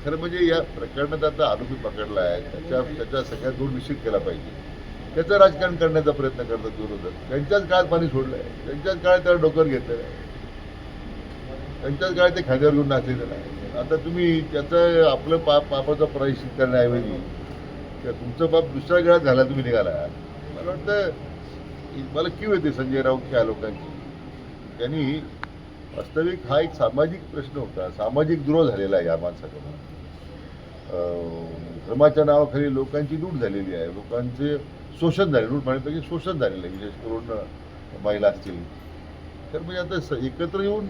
खरं म्हणजे या प्रकरणात आता आरोपी पकडला आहे, त्याचा सगळ्यात दोष निश्चित केला पाहिजे. त्याचं राजकारण करण्याचा प्रयत्न करतात विरोधक. त्यांच्याच काळात पाणी सोडलं आहे, त्यांच्याच काळात त्याला डोक्यावर घेतलेलं आहे, त्यांच्याच काळात ते खांद्यावर घेऊन नाचलेलं आहे. आता तुम्ही त्याचं आपलं पापाचा प्रायश्चित करण्याऐवजी तुमचं पाप दुसऱ्या काळात झाला तुम्ही निघाला. मला वाटतं मला कीव येते संजय राऊत या लोकांची. त्यांनी वास्तविक हा एक सामाजिक प्रश्न होता, सामाजिक द्रोह झालेला आहे या माणसाकडून. धर्माच्या नावाखाली लोकांची लूट झालेली आहे, लोकांचे शोषण झाले, लूट म्हणण्यापैकी शोषण झालेलं आहे, विशेष करून महिला असतील. तर म्हणजे आता एकत्र येऊन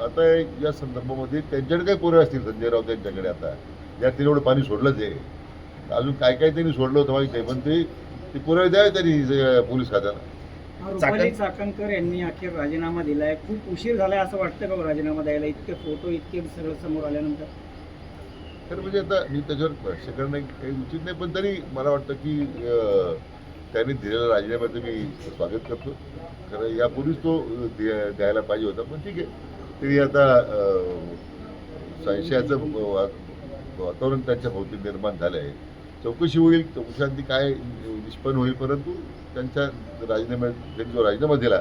आता या संदर्भामध्ये त्यांच्याकडे काही पुरावे असतील संजय राऊत यांच्याकडे, आता या त्यांनी एवढं पाणी सोडलंच आहे, अजून काय काय त्यांनी सोडलं होतं माहिती आहे, पण ते पुरावे द्यावे त्यांनी पोलीस खात्याला. रुपाली चाकणकर यांनी अखेर राजीनामा दिलाय. खूप उशीर झालाय असं वाटतं का राजीनामा द्यायला, इतके फोटो इतके सगळं समोर आल्यानंतर? तर म्हणजे आता मी त्याच्यावर भाष्य करणं काही उचित नाही, पण तरी मला वाटतं की त्यांनी दिलेल्या राजीनाम्याचं मी स्वागत करतो. खरं यापूर्वीच तो द्यायला पाहिजे होता, पण ठीक आहे. तरी आता संशयाचं वातावरण त्यांच्या भोवती निर्माण झालं आहे. चौकशी होईल, चौकशांती काय निष्पन्न होईल, परंतु त्यांच्या त्यांनी जो राजीनामा दिला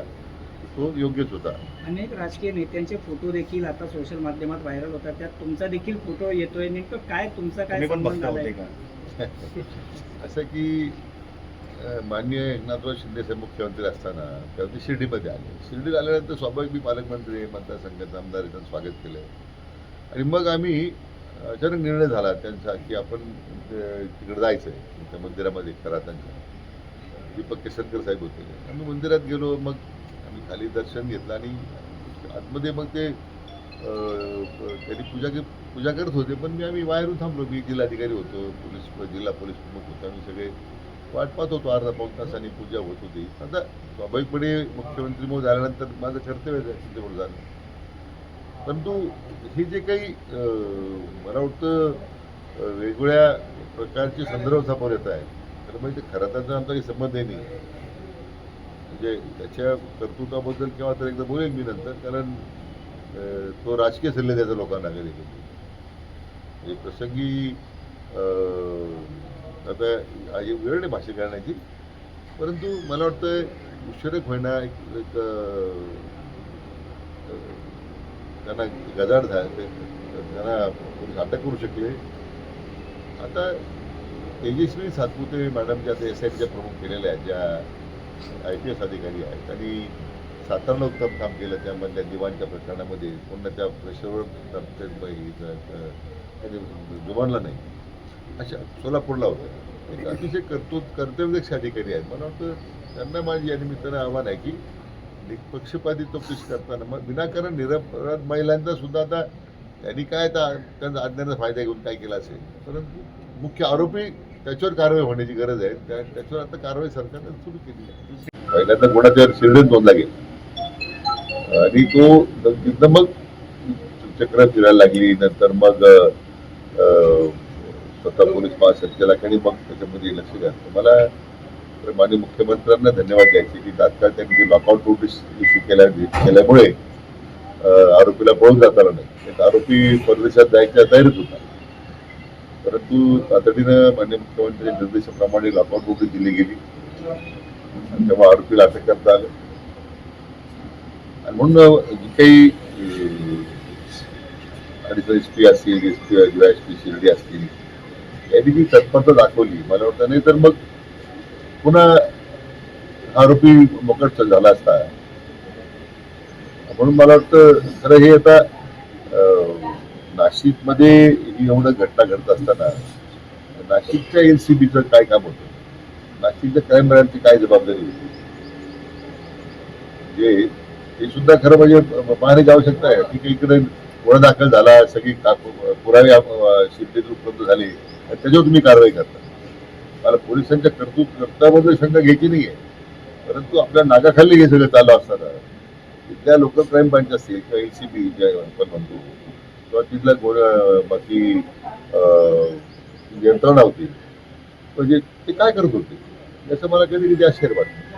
तो योग्यच होता. अनेक राजकीय नेत्यांचे फोटो देखील आता सोशल माध्यमात व्हायरल होतात, त्यात तुमचा देखील फोटो येतोय. नेमकं काय तुमचा काय संबंध आहे का? असं की माननीय एकनाथराव शिंदे साहेब मुख्यमंत्री असताना तेव्हा ते शिर्डीमध्ये आले. शिर्डीत आल्यानंतर स्वाभाविक मी पालकमंत्री मतदारसंघाचा आमदार त्यांचं स्वागत केलं. आणि मग आम्ही अचानक निर्णय झाला त्यांचा की आपण तिकडे जायचं आहे, त्या मंदिरामध्ये खरातांच्या. दीपक केसरकर साहेब होते. आम्ही मंदिरात गेलो, मग आम्ही खाली दर्शन घेतलं आणि आतमध्ये मग ते त्यांनी पूजा करत होते, पण आम्ही बाहेरून थांबलो. मी जिल्हाधिकारी होतो, जिल्हा पोलीस प्रमुख होतो, आम्ही सगळे वाट पाहत होतो. अर्धा पाऊण तासांनी पूजा होत होती. आता स्वाभाविकपणे मुख्यमंत्री मग झाल्यानंतर माझं कर्तव्य त्यांच्यावर झालं. परंतु हे जे काही मला वाटतं वेगवेगळ्या प्रकारचे संदर्भ समोर येत आहे, तर म्हणजे खरं तर आमचा काही संबंधही नाही. म्हणजे त्याच्या कर्तृत्वाबद्दल केव्हा तर एकदा बोलेल मी नंतर, कारण तो राजकीय सल्ले द्यायचा लोकांना कधी कधी प्रसंगी. आता वेळ नाही भाष्य करण्याची, परंतु मला वाटतं उशिरक होईना एक त्यांना गजाड झाला, त्यांना पोलीस अटक करू शकले. आता तेजस्वी सातपुते मॅडम ज्या SITच्या प्रमुख केलेल्या आहेत, ज्या IPS अधिकारी आहेत, त्यांनी सातारला उत्तम काम केलं. त्यामधल्या दिवाणच्या प्रकरणामध्ये पुन्हा त्या प्रेशरवर जुमानला नाही. अशा सोलापूरला होतं. एक अतिशय कर्तव्यदक्ष अधिकारी आहेत. मला वाटतं त्यांना माझी या निमित्तानं आव्हान आहे की निष्पक्षपाती चौकशी करताना मग विनाकारण निरपराध महिलांचा सुद्धा आता त्यांनी काय त्यांचा अज्ञानाचा फायदा घेऊन काय केला असेल, परंतु मुख्य आरोपी त्याच्यावर कारवाई होण्याची गरज आहे. त्याच्यावर आता कारवाई सरकारने सुरू केली आहे. पहिल्यांदा गुन्हा शिर्डीत नोंदला गेला आणि तो तिथं मग चक्र फिरायला लागली. नंतर मग स्वतः पोलीस महासंचालकांनी मग त्याच्यामध्ये लक्ष घातलं. मला माननीय मुख्यमंत्र्यांना धन्यवाद द्यायचे की तात्काळ त्यांनी लॉकआउट नोटीस इश्यू केल्यामुळे आरोपीला पळून जाता आलं नाही. एक आरोपी परदेशात जायच्या तयारीत होता, परंतु तातडीनं माननीय मुख्यमंत्री निर्देशाप्रमाणे लॉकआउट नोटीस दिली गेली आणि तेव्हा आरोपीला अटक करता आलं. आणि म्हणून जी काही SP असतील, SP शिर्डी असतील, यांनी जी तत्परता दाखवली, मला वाटतं नाही तर मग पुन्हा आरोपी मोकट झाला असता. म्हणून मला वाटतं खरं हे आता नाशिकमध्ये एवढं घटना घडत असताना नाशिकच्या LCBचं काय काम होतं, नाशिकच्या क्राईम ब्रँचची काय जबाबदारी होती, म्हणजे हे सुद्धा खरं म्हणजे पाहण्याची आवश्यकता आहे. ठीक आहे, इकडे गुन्हा दाखल झाला, सगळी पुरावे शिर्डीत उपलब्ध झाले, त्याच्यावर तुम्ही कारवाई करता. मला पोलिसांच्या कर्तृत्वाबद्दल शंका घ्यायची नाहीये, परंतु आपल्या नागाखाली हे सगळं चालू असताना तिथल्या लोकल क्राईम ब्रांच असतील किंवा LCB ज्या आपण म्हणतो, किंवा तिथल्या बाकी यंत्रणा होती, म्हणजे ते काय करत होते याचं मला कधी कधी आश्चर्य वाटतं.